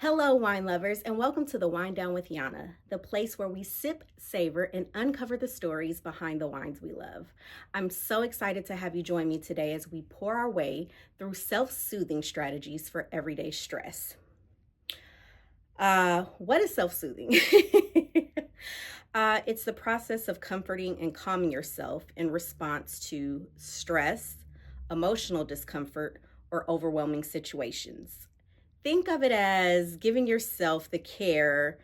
Hello, wine lovers, and welcome to the Wine Down with Yana, the place where we sip, savor, and uncover the stories behind the wines we love. I'm so excited to have you join me today as we pour our way through self-soothing strategies for everyday stress. What is self-soothing? It's the process of comforting and calming yourself in response to stress, emotional discomfort, or overwhelming situations. Think of it as giving yourself the care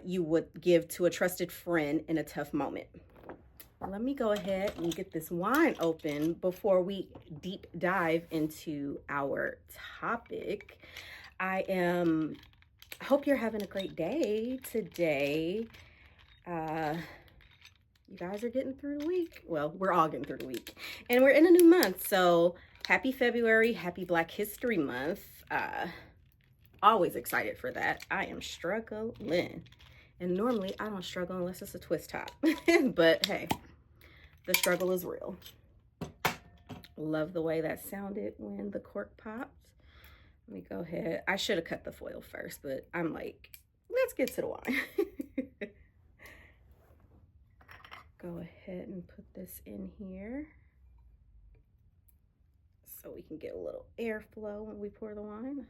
you would give to a trusted friend in a tough moment. Let me go ahead and get this wine open before we deep dive into our topic. I hope you're having a great day today. You guys are getting through the week. Well, we're all getting through the week. And we're in a new month. So happy February, happy Black History Month. Always excited for that. I am struggling. And normally I don't struggle unless it's a twist top. But hey, the struggle is real. Love the way that sounded when the cork popped. Let me go ahead. I should have cut the foil first, but I'm like, let's get to the wine. Go ahead and put this in here so we can get a little airflow when we pour the wine.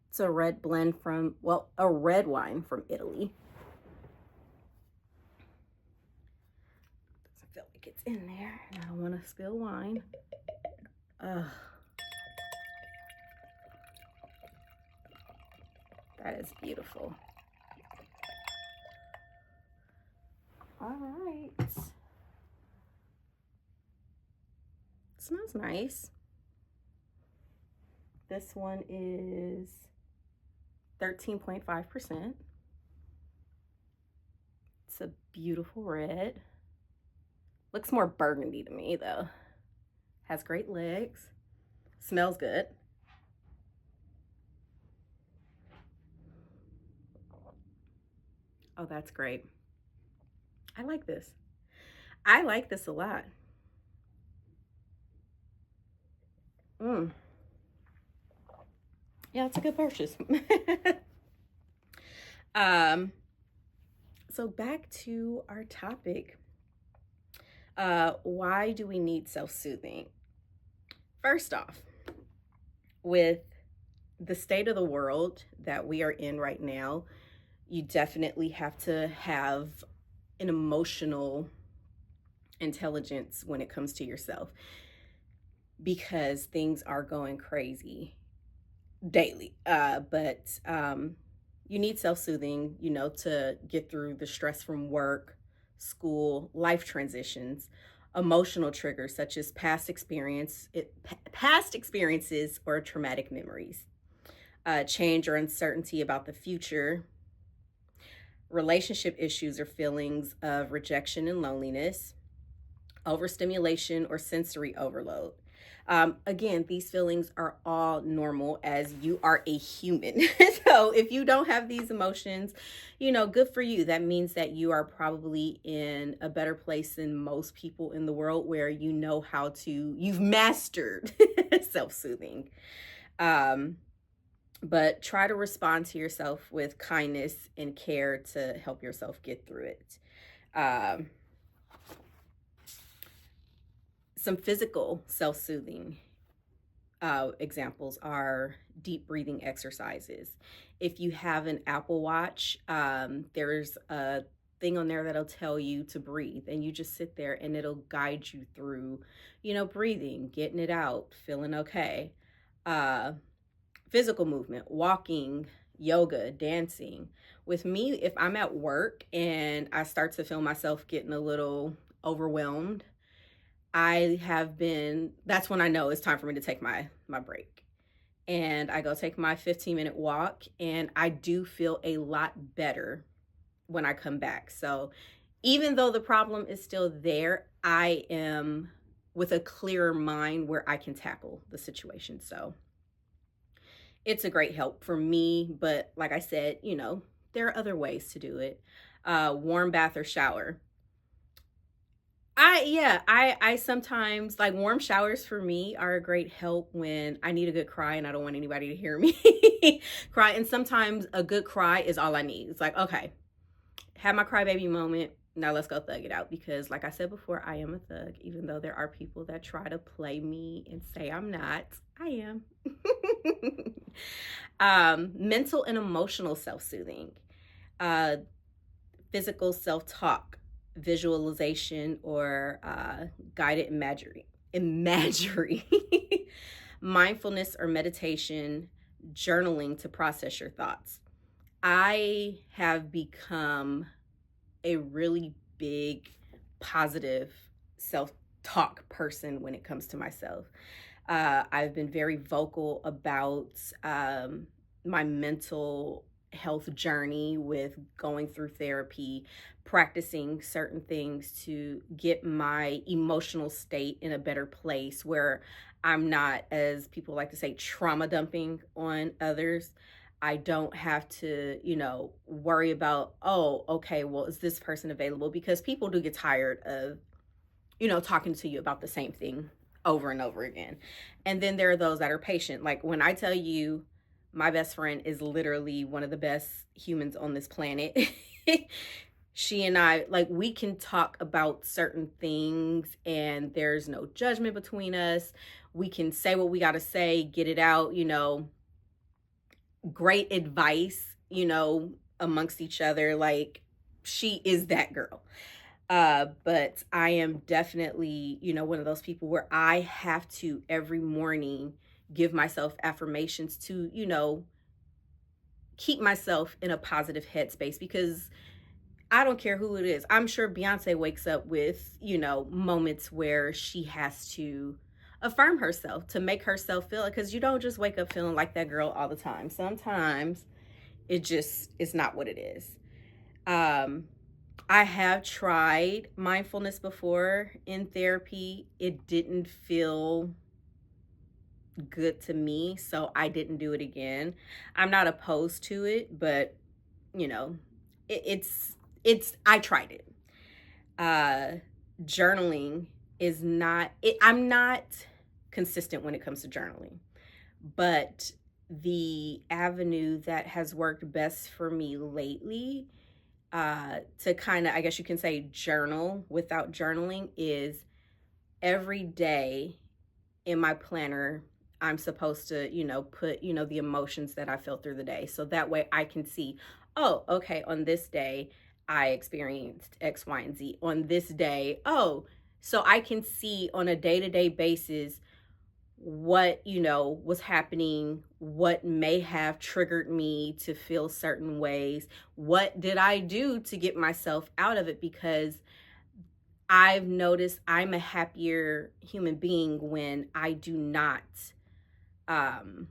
It's a red blend from, well, a red wine from Italy. Doesn't feel like it's in there, and I don't want to spill wine. That is beautiful. All right. Smells nice. This one is 13.5%. It's a beautiful red. Looks more burgundy to me though. Has great legs. Smells good. Oh, that's great. I like this. I like this a lot. Yeah, it's a good purchase. So back to our topic. Why do we need self-soothing? First off, with the state of the world that we are in right now, you definitely have to have an emotional intelligence when it comes to yourself, because things are going crazy daily. But you need self-soothing, to get through the stress from work, school, life transitions, emotional triggers such as past experiences or traumatic memories, change or uncertainty about the future, relationship issues or feelings of rejection and loneliness, overstimulation or sensory overload. Again, these feelings are all normal as you are a human. So if you don't have these emotions, good for you. That means that you are probably in a better place than most people in the world, where you've mastered self-soothing. But try to respond to yourself with kindness and care to help yourself get through it. Some physical self-soothing examples are deep breathing exercises. If you have an Apple Watch, there's a thing on there that'll tell you to breathe, and you just sit there and it'll guide you through, breathing, getting it out, feeling okay. Physical movement, walking, yoga, dancing. With me, if I'm at work and I start to feel myself getting a little overwhelmed, that's when I know it's time for me to take my break. And I go take my 15-minute walk, and I do feel a lot better when I come back. So even though the problem is still there, I am with a clearer mind where I can tackle the situation. So it's a great help for me, but like I said, there are other ways to do it. Warm bath or shower. I sometimes like warm showers for me are a great help when I need a good cry and I don't want anybody to hear me cry. And sometimes a good cry is all I need. It's like, okay, have my crybaby moment. Now let's go thug it out, because like I said before, I am a thug, even though there are people that try to play me and say I'm not. I am. Mental and emotional self-soothing, uh, physical self-talk, visualization, or guided imagery, mindfulness or meditation, journaling to process your thoughts. I have become a really big positive self-talk person when it comes to myself. I've been very vocal about my mental health journey with going through therapy, practicing certain things to get my emotional state in a better place where I'm not, as people like to say, trauma dumping on others. I don't have to, worry about, oh, okay, well, is this person available? Because people do get tired of, talking to you about the same thing over and over again. And then there are those that are patient. Like when I tell you, my best friend is literally one of the best humans on this planet. She and I, like, we can talk about certain things and there's no judgment between us. We can say what we got to say, get it out, great advice, amongst each other. Like, she is that girl. But I am definitely, one of those people where I have to every morning give myself affirmations to, keep myself in a positive headspace, because I don't care who it is. I'm sure Beyonce wakes up with, moments where she has to affirm herself to make herself feel it, because you don't just wake up feeling like that girl all the time. Sometimes it just is not what it is. I have tried mindfulness before in therapy. It didn't feel good to me, so I didn't do it again. I'm not opposed to it, but you know, it's I tried it. Uh Journaling is not it, I'm not consistent when it comes to journaling, but the avenue that has worked best for me lately, to kind of, I guess you can say, journal without journaling, is every day in my planner I'm supposed to, put, the emotions that I felt through the day. So that way I can see, oh, okay, on this day I experienced X, Y, and Z. On this day, oh, so I can see on a day-to-day basis what, was happening, what may have triggered me to feel certain ways, what did I do to get myself out of it, because I've noticed I'm a happier human being when I do not um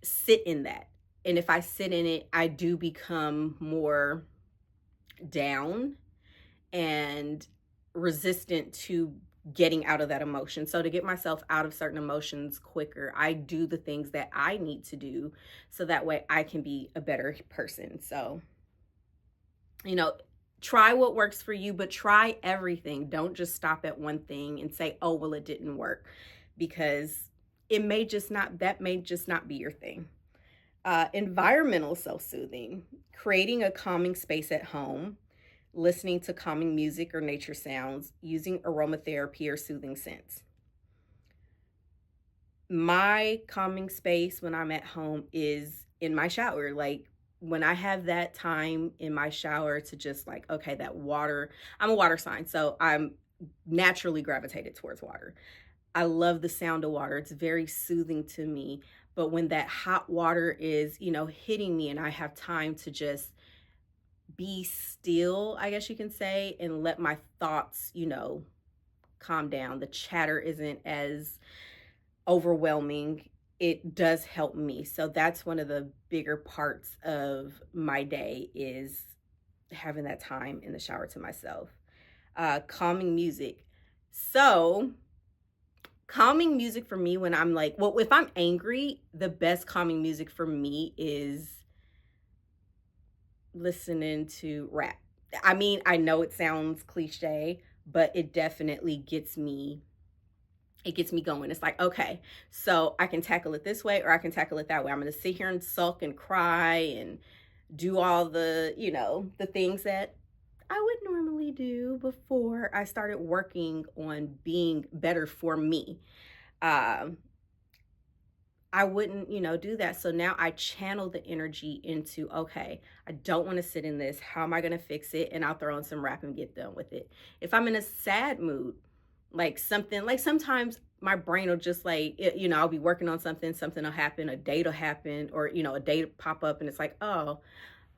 sit in that. And if I sit in it, I do become more down and resistant to getting out of that emotion. So to get myself out of certain emotions quicker, I do the things that I need to do so that way I can be a better person. So, you know, try what works for you, but try everything. Don't just stop at one thing and say, "Oh, well, it didn't work," because that may just not be your thing. Environmental self-soothing, creating a calming space at home, listening to calming music or nature sounds, using aromatherapy or soothing scents. My calming space when I'm at home is in my shower. Like when I have that time in my shower to just like, okay, that water, I'm a water sign, so I'm naturally gravitated towards water. I love the sound of water. It's very soothing to me. But when that hot water is, hitting me and I have time to just be still, I guess you can say, and let my thoughts, calm down. The chatter isn't as overwhelming. It does help me. So that's one of the bigger parts of my day, is having that time in the shower to myself. Calming music. So calming music for me when I'm like, well, if I'm angry, the best calming music for me is listening to rap. I mean, I know it sounds cliche, but it definitely gets me going. It's like, okay, so I can tackle it this way or I can tackle it that way. I'm going to sit here and sulk and cry and do all the, the things that I would normally do before I started working on being better for me. Um, I wouldn't, do that. So now I channel the energy into, okay, I don't want to sit in this. How am I going to fix it? And I'll throw in some rap and get done with it. If I'm in a sad mood, like something, like sometimes my brain will just like, I'll be working on something, something will happen, a date will happen, or, a date will pop up and it's like, oh,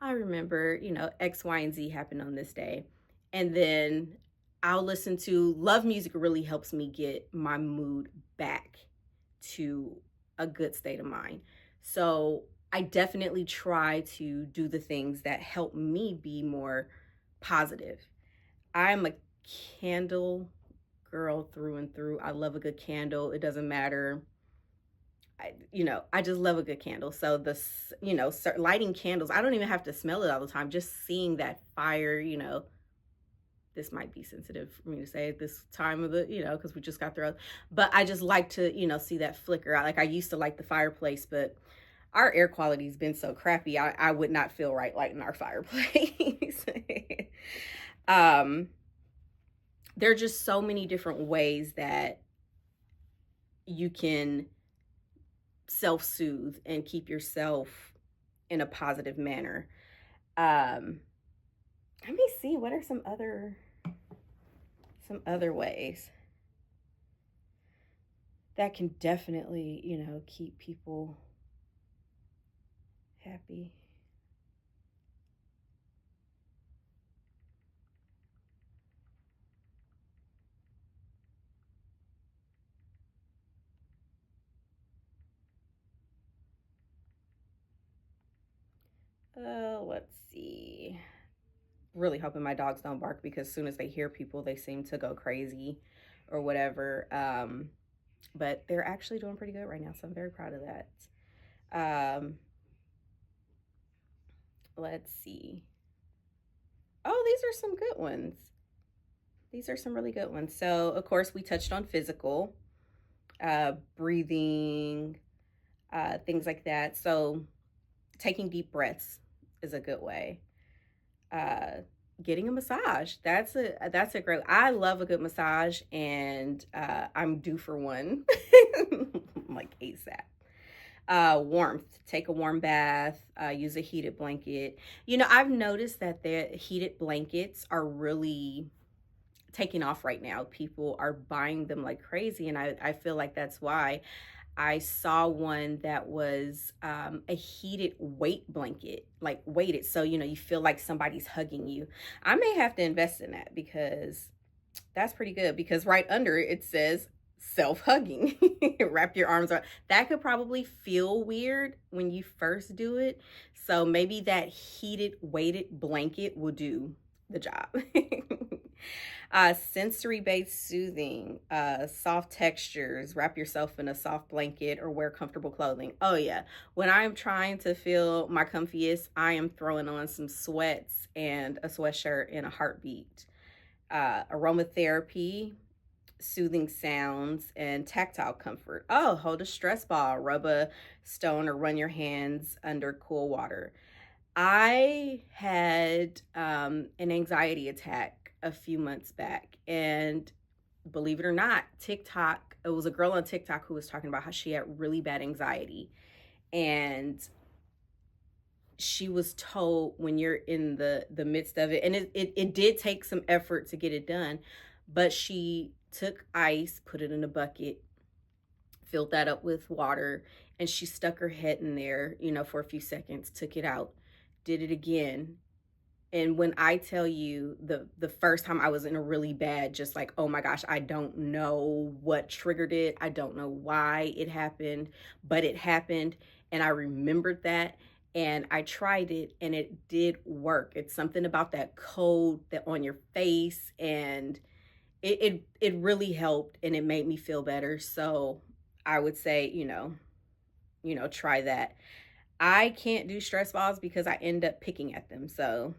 I remember, X, Y, and Z happened on this day. And then I'll listen to love music really helps me get my mood back to a good state of mind. So I definitely try to do the things that help me be more positive. I'm a candle girl through and through. I love a good candle. It doesn't matter. I just love a good candle. So lighting candles, I don't even have to smell it all the time. Just seeing that fire, this might be sensitive for me to say at this time of the, because we just got through. But I just like to, see that flicker. I used to like the fireplace, but our air quality's been so crappy. I would not feel right lighting our fireplace. There are just so many different ways that you can self-soothe and keep yourself in a positive manner. Let me see, what are some other ways that can definitely, keep people happy. Let's see. Really hoping my dogs don't bark because as soon as they hear people, they seem to go crazy or whatever. But they're actually doing pretty good right now, so I'm very proud of that. Let's see. Oh, these are some good ones. These are some really good ones. So, of course, we touched on physical, breathing, things like that. So, taking deep breaths is a good way. Uh, Getting a massage. That's a great. I love a good massage, and I'm due for one, like ASAP. Warmth. Take a warm bath. Use a heated blanket. I've noticed that the heated blankets are really taking off right now. People are buying them like crazy, and I feel like that's why. I saw one that was a heated weight blanket, like weighted. So, you feel like somebody's hugging you. I may have to invest in that because that's pretty good. Because right under it, it says self-hugging. Wrap your arms around. That could probably feel weird when you first do it. So maybe that heated weighted blanket will do the job. Sensory-based soothing, soft textures, wrap yourself in a soft blanket or wear comfortable clothing. Oh yeah, when I'm trying to feel my comfiest, I am throwing on some sweats and a sweatshirt in a heartbeat. Aromatherapy, soothing sounds, and tactile comfort. Oh, hold a stress ball, rub a stone, or run your hands under cool water. I had an anxiety attack a few months back, and believe it or not, TikTok, it was a girl on TikTok who was talking about how she had really bad anxiety, and she was told when you're in the midst of it, and it did take some effort to get it done, but she took ice, put it in a bucket, filled that up with water, and she stuck her head in there, for a few seconds, took it out, did it again. And when I tell you the first time I was in a really bad, just like, oh my gosh, I don't know what triggered it. I don't know why it happened, but it happened. And I remembered that and I tried it and it did work. It's something about that cold that on your face, and it really helped and it made me feel better. So I would say, try that. I can't do stress balls because I end up picking at them. So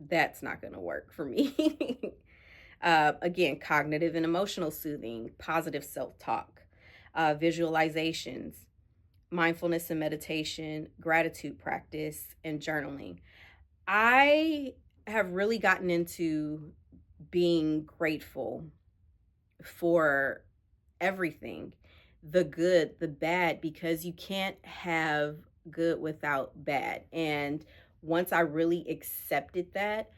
that's not going to work for me. Again, cognitive and emotional soothing, positive self-talk, visualizations, mindfulness and meditation, gratitude practice, and journaling. I have really gotten into being grateful for everything, the good, the bad, because you can't have good without bad. And once I really accepted that,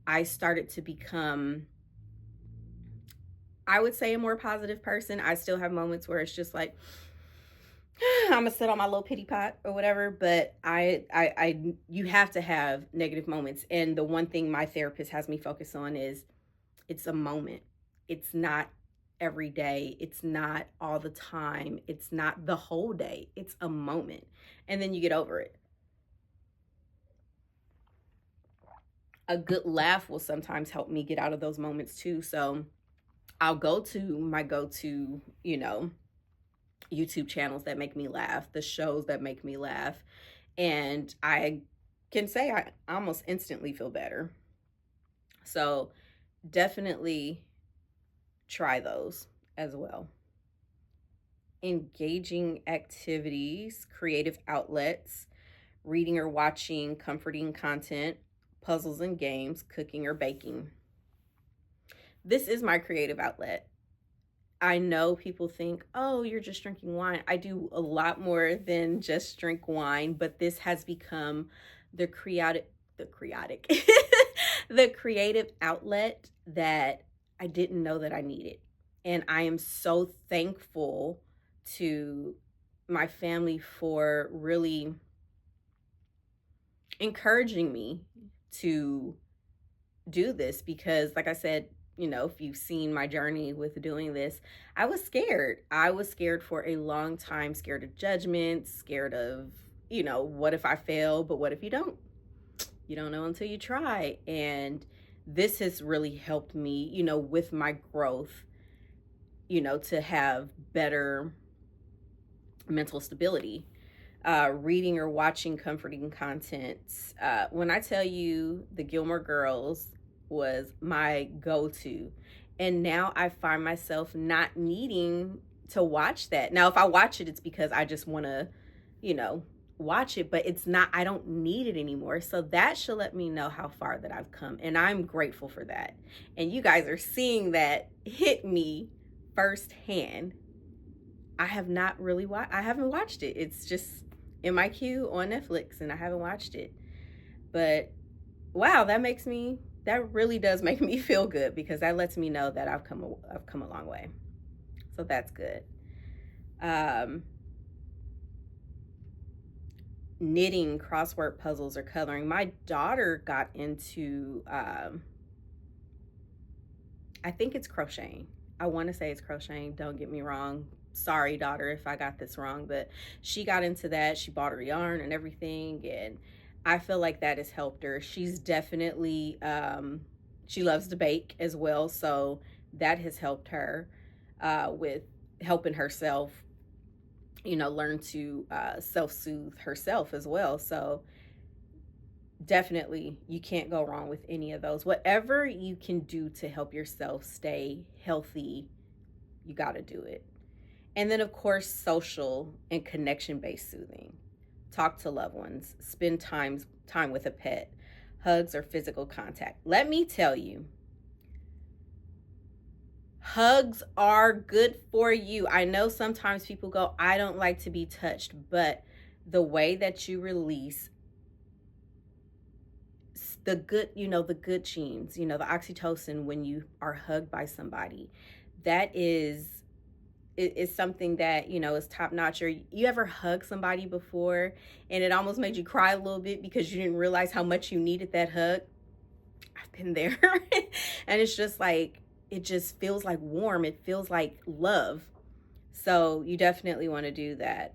I started to become, I would say, a more positive person. I still have moments where it's just like, I'm gonna sit on my little pity pot or whatever, but you have to have negative moments. And the one thing my therapist has me focus on is it's a moment. It's not every day. It's not all the time. It's not the whole day. It's a moment. And then you get over it. A good laugh will sometimes help me get out of those moments too. So I'll go to my go to, YouTube channels that make me laugh, the shows that make me laugh. And I can say I almost instantly feel better. So definitely try those as well. Engaging activities, creative outlets, reading or watching comforting content, puzzles and games, cooking or baking. This is my creative outlet. I know people think, oh, you're just drinking wine. I do a lot more than just drink wine, but this has become the creative, the creative outlet that I didn't know that I needed. And I am so thankful to my family for really encouraging me to do this because, like I said, if you've seen my journey with doing this, I was scared. I was scared for a long time, scared of judgment, scared of, what if I fail? But what if you don't? You don't know until you try. And this has really helped me, with my growth, to have better mental stability. Reading or watching comforting content. When I tell you the Gilmore Girls was my go-to, and now I find myself not needing to watch that. Now, if I watch it, it's because I just want to, watch it, but it's not, I don't need it anymore. So that should let me know how far that I've come, and I'm grateful for that. And you guys are seeing that hit me firsthand. I haven't watched it. It's just in my queue on Netflix and I haven't watched it. But wow, that really does make me feel good because that lets me know that I've come a long way. So that's good. Knitting, crossword puzzles, or coloring. My daughter got into I think it's crocheting. I want to say it's crocheting. Don't get me wrong. Sorry, daughter, if I got this wrong, but she got into that. She bought her yarn and everything, and I feel like that has helped her. She's definitely, she loves to bake as well, so that has helped her with helping herself, learn to self-soothe herself as well. So definitely, you can't go wrong with any of those. Whatever you can do to help yourself stay healthy, you got to do it. And then, of course, social and connection-based soothing. Talk to loved ones. Spend time with a pet. Hugs or physical contact. Let me tell you, hugs are good for you. I know sometimes people go, I don't like to be touched, but the way that you release the good, the good genes, the oxytocin when you are hugged by somebody, that is something that, is top notch. Or you ever hug somebody before and it almost made you cry a little bit because you didn't realize how much you needed that hug? I've been there. And it's just like, it just feels like warm. It feels like love. So you definitely want to do that.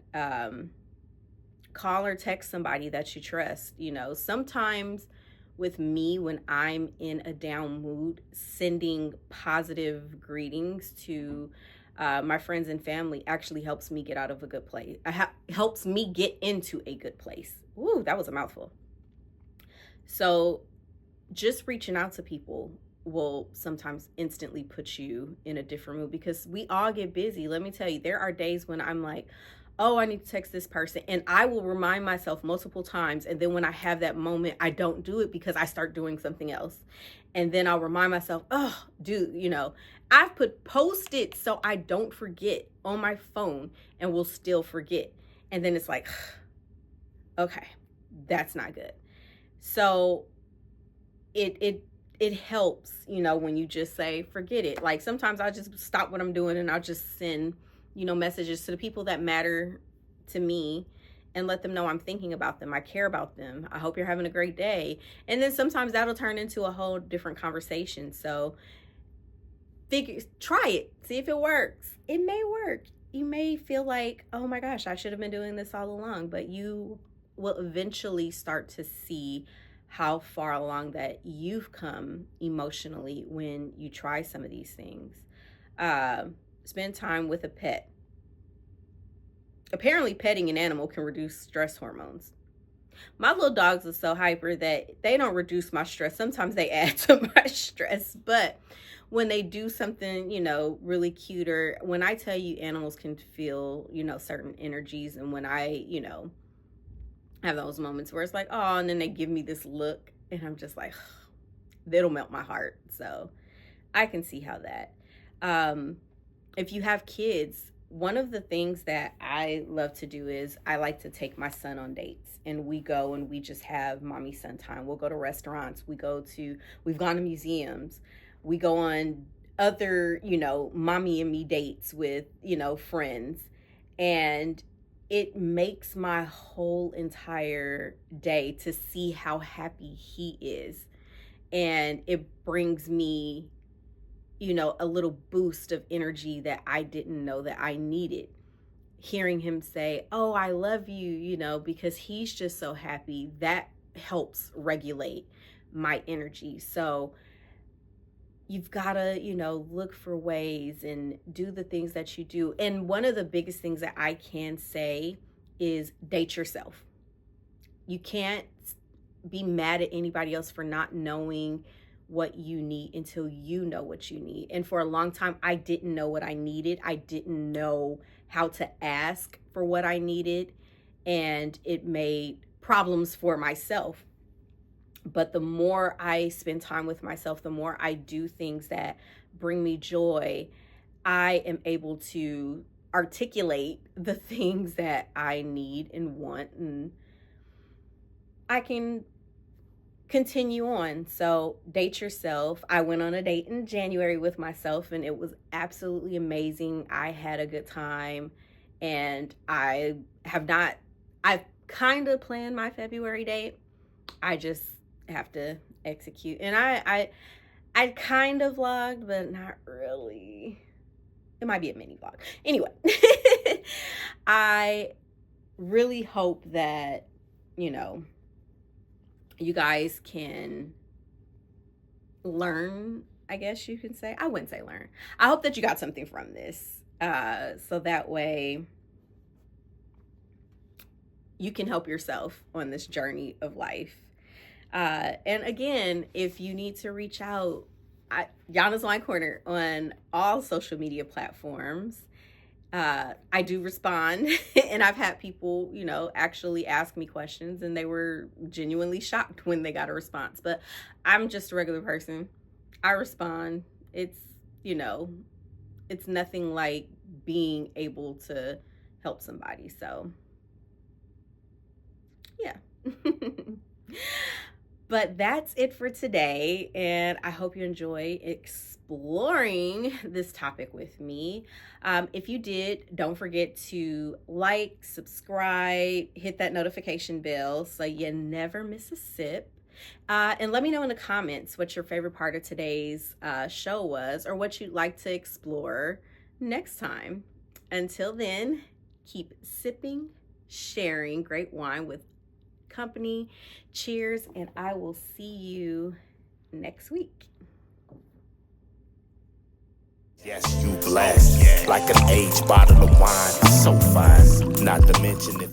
Call or text somebody that you trust. Sometimes with me, when I'm in a down mood, sending positive greetings to my friends and family actually helps me get out of a good place. Helps me get into a good place. Ooh, that was a mouthful. So just reaching out to people, will sometimes instantly put you in a different mood, because we all get busy. Let me tell you, there are days when I'm like, oh, I need to text this person. And I will remind myself multiple times. And then when I have that moment, I don't do it because I start doing something else. And then I'll remind myself, oh, dude, I've put Post-its so I don't forget on my phone, and will still forget. And then it's like, okay, that's not good. So it helps, when you just say, forget it. Like sometimes I'll just stop what I'm doing and I'll just send, messages to the people that matter to me, and let them know I'm thinking about them. I care about them. I hope you're having a great day. And then sometimes that'll turn into a whole different conversation. So try it, see if it works. It may work. You may feel like, oh my gosh, I should have been doing this all along, but you will eventually start to see how far along that you've come emotionally when you try some of these things. Spend time with a pet. Apparently, petting an animal can reduce stress hormones. My little dogs are so hyper that they don't reduce my stress. Sometimes they add to my stress. But when they do something, really cute, or when I tell you animals can feel, certain energies, and when I, have those moments where it's like, oh, and then they give me this look, and I'm just like, it'll melt my heart. So I can see how that. If you have kids, one of the things that I love to do is I like to take my son on dates, and we go and we just have mommy son time. We'll go to restaurants. We've gone to museums. We go on other, mommy and me dates with, friends. And it makes my whole entire day to see how happy he is. And it brings me, a little boost of energy that I didn't know that I needed. Hearing him say, oh, I love you, because he's just so happy, that helps regulate my energy. So you've got to, look for ways and do the things that you do. And one of the biggest things that I can say is date yourself. You can't be mad at anybody else for not knowing what you need until you know what you need. And for a long time, I didn't know what I needed. I didn't know how to ask for what I needed, and it made problems for myself. But the more I spend time with myself, the more I do things that bring me joy, I am able to articulate the things that I need and want, and I can continue on. So date yourself. I went on a date in January with myself, and it was absolutely amazing. I had a good time, and I've kind of planned my February date. I just have to execute. And I kind of vlogged, but not really. It might be a mini vlog. Anyway, I really hope that, you guys can learn, I guess you can say. I wouldn't say learn. I hope that you got something from this. So that way you can help yourself on this journey of life. And again, if you need to reach out, Yana's Wine Corner on all social media platforms. I do respond, and I've had people, actually ask me questions, and they were genuinely shocked when they got a response. But I'm just a regular person. I respond. It's, it's nothing like being able to help somebody. So, yeah. But that's it for today, and I hope you enjoy exploring this topic with me. If you did, don't forget to like, subscribe, hit that notification bell so you never miss a sip. And let me know in the comments what your favorite part of today's show was, or what you'd like to explore next time. Until then, keep sipping, sharing great wine with company. Cheers, and I will see you next week. Yes, you blessed like an aged bottle of wine, so fine. Not to mention if